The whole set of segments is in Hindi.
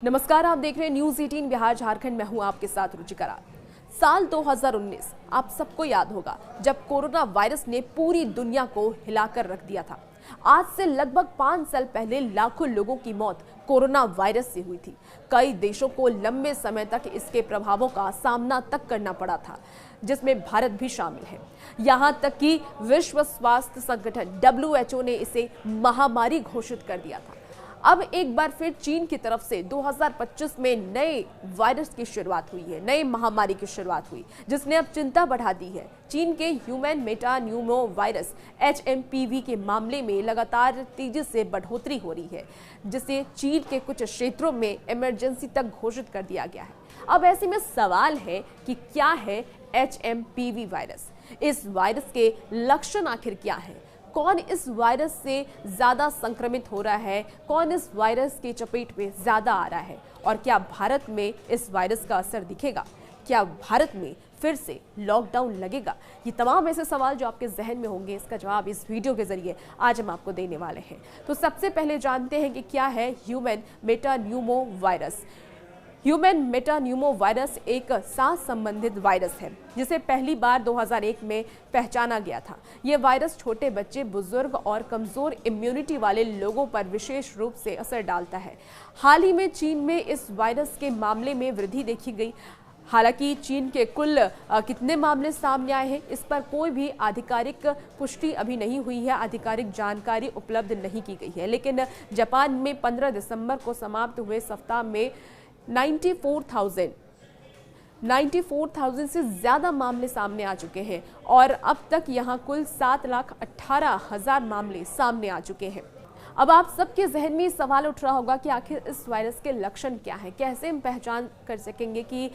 नमस्कार, आप देख रहे हैं न्यूज 18 बिहार झारखंड में हूं आपके साथ रुचिकरा। साल 2019 आप सबको याद होगा जब कोरोना वायरस ने पूरी दुनिया को हिलाकर रख दिया था। आज से लगभग 5 साल पहले लाखों लोगों की मौत कोरोना वायरस से हुई थी। कई देशों को लंबे समय तक इसके प्रभावों का सामना तक करना पड़ा था, जिसमें भारत भी शामिल है। यहां तक कि विश्व स्वास्थ्य संगठन WHO ने इसे महामारी घोषित कर दिया था। अब एक बार फिर चीन की तरफ से 2025 में नए वायरस की शुरुआत हुई है, नए महामारी की शुरुआत हुई, जिसने अब चिंता बढ़ा दी है। चीन के ह्यूमन मेटान्यूमो वायरस HMPV के मामले में लगातार तेजी से बढ़ोतरी हो रही है, जिसे चीन के कुछ क्षेत्रों में इमरजेंसी तक घोषित कर दिया गया है। अब ऐसे में सवाल है कि क्या है HMPV वायरस? इस वायरस के लक्षण आखिर क्या है? कौन इस वायरस से ज्यादा संक्रमित हो रहा है? कौन इस वायरस की चपेट में ज्यादा आ रहा है? और क्या भारत में इस वायरस का असर दिखेगा? क्या भारत में फिर से लॉकडाउन लगेगा? ये तमाम ऐसे सवाल जो आपके जहन में होंगे, इसका जवाब इस वीडियो के जरिए आज हम आपको देने वाले हैं। तो सबसे पहले जानते हैं कि क्या है ह्यूमन मेटान्यूमो वायरस। ह्यूमन मेटान्यूमो वायरस एक सांस संबंधित वायरस है, जिसे पहली बार 2001 में पहचाना गया था। यह वायरस छोटे बच्चे, बुजुर्ग और कमजोर इम्यूनिटी वाले लोगों पर विशेष रूप से असर डालता है। हाल ही में चीन में इस वायरस के मामले में वृद्धि देखी गई। हालांकि चीन के कुल कितने मामले सामने आए हैं, इस पर कोई भी आधिकारिक पुष्टि अभी नहीं हुई है, आधिकारिक जानकारी उपलब्ध नहीं की गई है। लेकिन जापान में 15 दिसंबर को समाप्त हुए सप्ताह में 94,000 से ज्यादा मामले सामने आ चुके हैं और अब तक यहां कुल 7,18,000 मामले सामने आ चुके हैं। अब आप सबके जहन में सवाल उठ रहा होगा कि आखिर इस वायरस के लक्षण क्या हैं? कैसे हम पहचान कर सकेंगे कि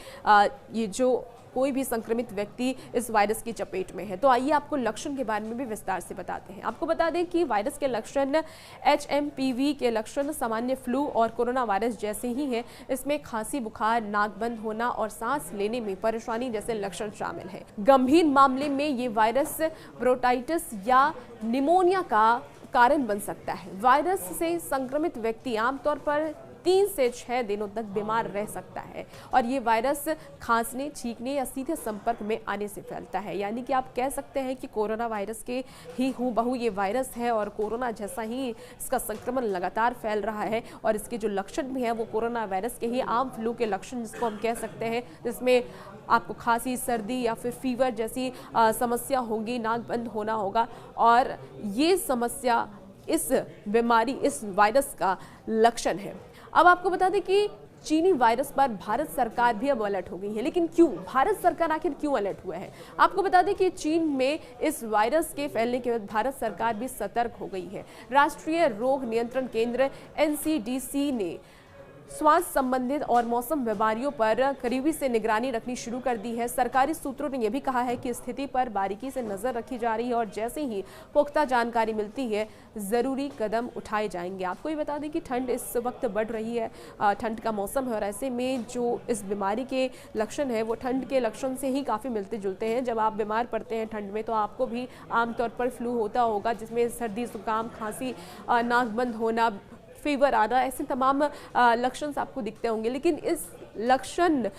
ये जो कोई भी संक्रमित व्यक्ति इस वायरस की चपेट में है? तो आइए आपको लक्षण के बारे में भी विस्तार से बताते हैं। आपको बता दें कि वायरस के लक्षण HMPV के लक्षण सामान्य फ्लू और कोरोना वायरस जैसे ही हैं। इसमें खांसी, बुखार, नाक बंद होना और सांस लेने में परेशानी जैसे लक्षण शामिल हैं। गंभीर मामले में ये वायरस ब्रोंकाइटिस या निमोनिया का कारण बन सकता है। वायरस से संक्रमित व्यक्ति आमतौर पर 3 से 6 दिनों तक बीमार रह सकता है और ये वायरस खांसने, छींकने या सीधे संपर्क में आने से फैलता है। यानी कि आप कह सकते हैं कि कोरोना वायरस के ही हूबहू ये वायरस है और कोरोना जैसा ही इसका संक्रमण लगातार फैल रहा है और इसके जो लक्षण भी हैं वो कोरोना वायरस के ही आम फ्लू के लक्षण जिसको हम कह सकते हैं, जिसमें आपको खांसी, सर्दी या फिर फीवर जैसी समस्या होगी, नाक बंद होना होगा और ये समस्या इस बीमारी, इस वायरस का लक्षण है। अब आपको बता दें कि चीनी वायरस पर भारत सरकार भी अब अलर्ट हो गई है। लेकिन क्यों? भारत सरकार आखिर क्यों अलर्ट हुआ है? आपको बता दें कि चीन में इस वायरस के फैलने के बाद भारत सरकार भी सतर्क हो गई है। राष्ट्रीय रोग नियंत्रण केंद्र NCDC ने स्वास्थ्य संबंधित और मौसम बीमारियों पर करीबी से निगरानी रखनी शुरू कर दी है। सरकारी सूत्रों ने यह भी कहा है कि स्थिति पर बारीकी से नजर रखी जा रही है और जैसे ही पुख्ता जानकारी मिलती है जरूरी कदम उठाए जाएंगे। आपको ये बता दें कि ठंड इस वक्त बढ़ रही है, ठंड का मौसम है और ऐसे में जो इस बीमारी के लक्षण है वो ठंड के लक्षण से ही काफ़ी मिलते जुलते हैं। जब आप बीमार पड़ते हैं ठंड में तो आपको भी आमतौर पर फ्लू होता होगा, जिसमें सर्दी, जुकाम, खांसी, नाक बंद होना, फीवर आना, ऐसे तमाम लक्षण आपको दिखते होंगे। लेकिन इस लक्षण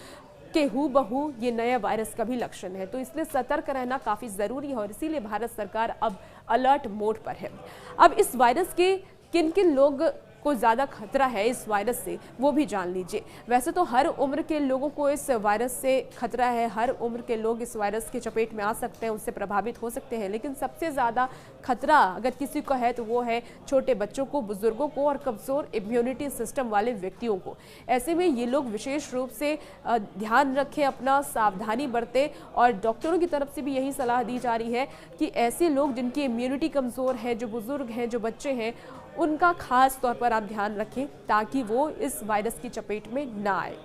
के हूबहू ये नया वायरस का भी लक्षण है, तो इसलिए सतर्क रहना काफ़ी ज़रूरी है और इसीलिए भारत सरकार अब अलर्ट मोड पर है। अब इस वायरस के किन किन लोग को ज़्यादा खतरा है इस वायरस से वो भी जान लीजिए। वैसे तो हर उम्र के लोगों को इस वायरस से खतरा है, हर उम्र के लोग इस वायरस की चपेट में आ सकते हैं, उससे प्रभावित हो सकते हैं। लेकिन सबसे ज़्यादा खतरा अगर किसी को है तो वो है छोटे बच्चों को, बुजुर्गों को और कमज़ोर इम्यूनिटी सिस्टम वाले व्यक्तियों को। ऐसे में ये लोग विशेष रूप से ध्यान रखें, अपना सावधानी बरतें और डॉक्टरों की तरफ से भी यही सलाह दी जा रही है कि ऐसे लोग जिनकी इम्यूनिटी कमज़ोर है, जो बुजुर्ग हैं, जो बच्चे हैं, उनका खास तौर पर आप ध्यान रखें ताकि वो इस वायरस की चपेट में ना आए।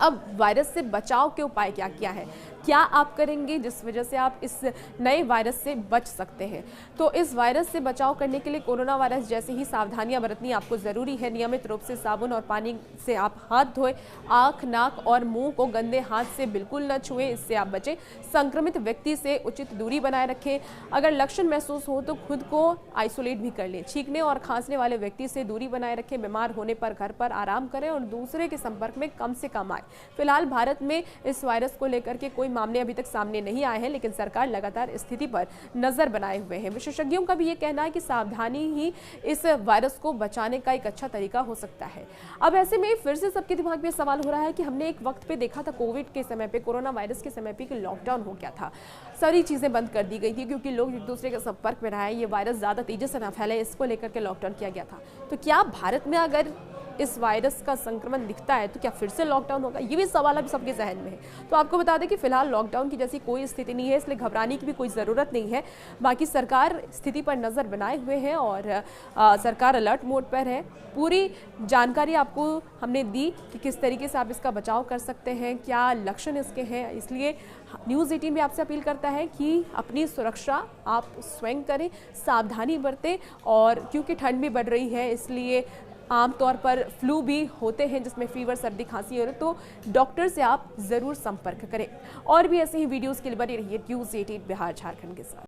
अब वायरस से बचाव के उपाय क्या क्या है? क्या आप करेंगे जिस वजह से आप इस नए वायरस से बच सकते हैं। तो इस वायरस से बचाव करने के लिए कोरोना वायरस जैसे ही सावधानियां बरतनी आपको ज़रूरी है। नियमित रूप से साबुन और पानी से आप हाथ धोएं, आँख, नाक और मुंह को गंदे हाथ से बिल्कुल न छुएं, इससे आप बचें। संक्रमित व्यक्ति से उचित दूरी बनाए रखें। अगर लक्षण महसूस हो तो खुद को आइसोलेट भी कर लें। छींकने और खांसने वाले व्यक्ति से दूरी बनाए रखें। बीमार होने पर घर पर आराम करें और दूसरे के संपर्क में कम से कम आए। फिलहाल भारत में इस वायरस को लेकर के कोई मामले अभी तक सामने नहीं आए हैं, लेकिन सरकार लगातार स्थिति पर नजर बनाए हुए हैं। विशेषज्ञों का भी ये कहना है कि सावधानी ही इस वायरस को बचाने का एक अच्छा तरीका हो सकता है। अब ऐसे में फिर से सबके दिमाग में सवाल हो रहा है कि हमने एक वक्त पे देखा था कोविड के समय पे, कोरोना वायरस के समय पे कि लॉकडाउन हो गया था, सारी चीजें बंद कर दी गई थी क्योंकि लोग एक दूसरे के संपर्क में रहे, ये वायरस ज्यादा तेजी से ना फैले, इसको लेकर के लॉकडाउन किया गया था। तो क्या भारत में अगर इस वायरस का संक्रमण दिखता है तो क्या फिर से लॉकडाउन होगा, ये भी सवाल अभी सबके जहन में है। तो आपको बता दें कि फिलहाल लॉकडाउन की जैसी कोई स्थिति नहीं है, इसलिए घबराने की भी कोई ज़रूरत नहीं है। बाकी सरकार स्थिति पर नज़र बनाए हुए है और सरकार अलर्ट मोड पर है। पूरी जानकारी आपको हमने दी कि किस तरीके से आप इसका बचाव कर सकते हैं, क्या लक्षण इसके हैं। इसलिए न्यूज़ 18 भी आपसे अपील करता है कि अपनी सुरक्षा आप स्वयं करें, सावधानी बरतें। और क्योंकि ठंड भी बढ़ रही है, इसलिए आमतौर पर फ्लू भी होते हैं जिसमें फीवर, सर्दी, खांसी हो, तो डॉक्टर से आप ज़रूर संपर्क करें। और भी ऐसे ही वीडियोस के लिए बने रहिए न्यूज़ 18 बिहार झारखंड के साथ।